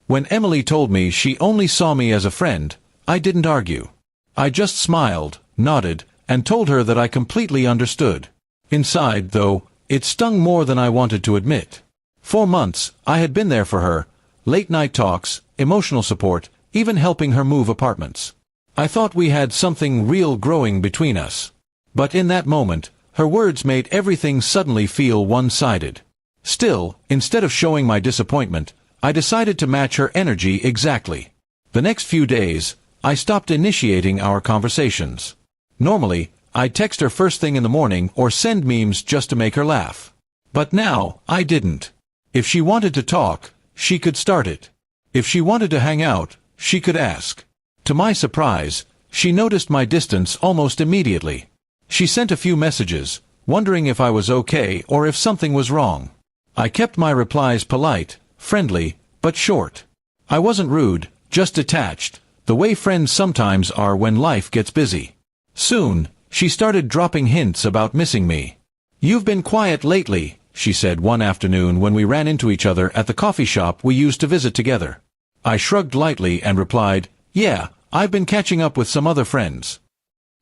When Emily told me she only saw me as a friend, I didn't argue. I just smiled, nodded, and told her that I completely understood. Inside, though, it stung more than I wanted to admit. For months, I had been there for her, late-night talks, emotional support, even helping her move apartments. I thought we had something real growing between us. But in that moment, her words made everything suddenly feel one-sided. Still, instead of showing my disappointment, I decided to match her energy exactly. The next few days, I stopped initiating our conversations. Normally, I'd text her first thing in the morning or send memes just to make her laugh. But now, I didn't. If she wanted to talk, she could start it. If she wanted to hang out, she could ask. To my surprise, she noticed my distance almost immediately. She sent a few messages, wondering if I was okay or if something was wrong. I kept my replies polite, friendly, but short. I wasn't rude, just detached, the way friends sometimes are when life gets busy. Soon, she started dropping hints about missing me. "You've been quiet lately," she said one afternoon when we ran into each other at the coffee shop we used to visit together. I shrugged lightly and replied, "Yeah, I've been catching up with some other friends."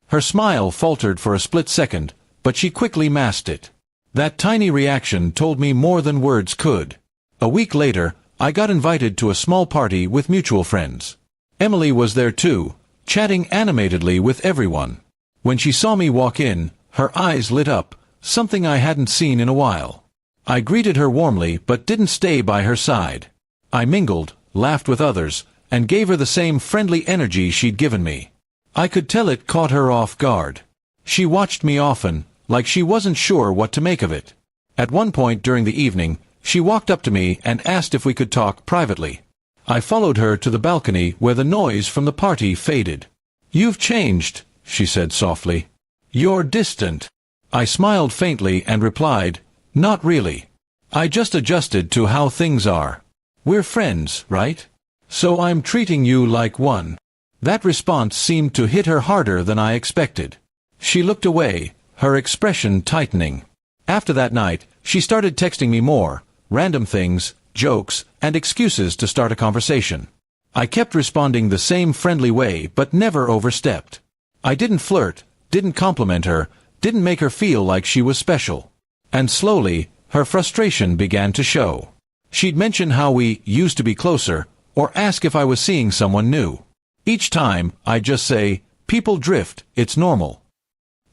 Her smile faltered for a split second, but she quickly masked it. That tiny reaction told me more than words could. A week later, I got invited to a small party with mutual friends. Emily was there too, chatting animatedly with everyone. When she saw me walk in, her eyes lit up, something I hadn't seen in a while. I greeted her warmly but didn't stay by her side. I mingled, laughed with others, and gave her the same friendly energy she'd given me. I could tell it caught her off guard. She watched me often, like she wasn't sure what to make of it. At one point during the evening, she walked up to me and asked if we could talk privately. I followed her to the balcony where the noise from the party faded. "You've changed," she said softly. "You're distant." I smiled faintly and replied, "Not really. I just adjusted to how things are. We're friends, right? So I'm treating you like one." That response seemed to hit her harder than I expected. She looked away, her expression tightening. After that night, she started texting me more, random things, jokes, and excuses to start a conversation. I kept responding the same friendly way but never overstepped. I didn't flirt, didn't compliment her, didn't make her feel like she was special. And slowly, her frustration began to show. She'd mention how we used to be closer, or ask if I was seeing someone new. Each time, I'd just say, "People drift, it's normal."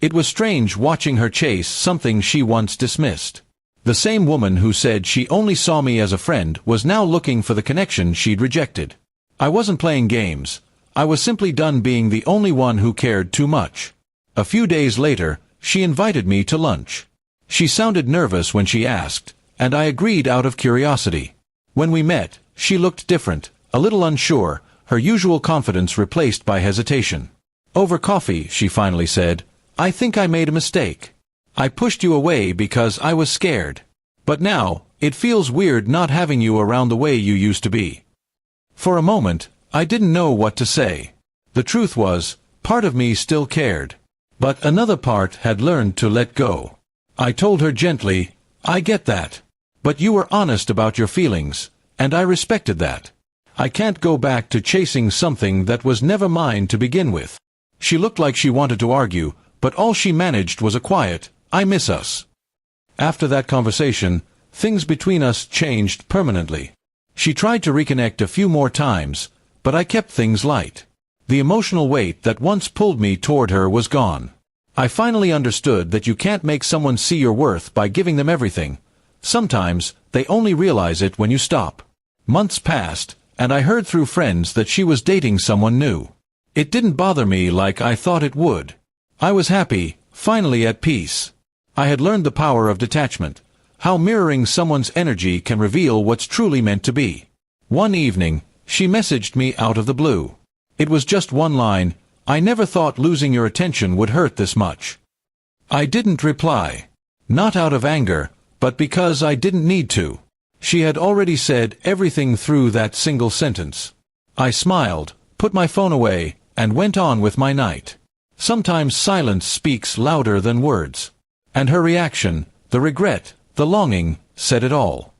It was strange watching her chase something she once dismissed. The same woman who said she only saw me as a friend was now looking for the connection she'd rejected. I wasn't playing games. I was simply done being the only one who cared too much. A few days later, she invited me to lunch. She sounded nervous when she asked, and I agreed out of curiosity. When we met, she looked different, a little unsure, her usual confidence replaced by hesitation. "Over coffee," she finally said, "I think I made a mistake. I pushed you away because I was scared. But now, it feels weird not having you around the way you used to be." For a moment, I didn't know what to say. The truth was, part of me still cared. But another part had learned to let go. I told her gently, "I get that. But you were honest about your feelings, and I respected that. I can't go back to chasing something that was never mine to begin with." She looked like she wanted to argue, but all she managed was a quiet, "I miss us." After that conversation, things between us changed permanently. She tried to reconnect a few more times, but I kept things light. The emotional weight that once pulled me toward her was gone. I finally understood that you can't make someone see your worth by giving them everything. Sometimes, they only realize it when you stop. Months passed, and I heard through friends that she was dating someone new. It didn't bother me like I thought it would. I was happy, finally at peace. I had learned the power of detachment, how mirroring someone's energy can reveal what's truly meant to be. One evening, she messaged me out of the blue. It was just one line, "I never thought losing your attention would hurt this much." I didn't reply. Not out of anger, but because I didn't need to. She had already said everything through that single sentence. I smiled, put my phone away, and went on with my night. Sometimes silence speaks louder than words. And her reaction, the regret, the longing, said it all.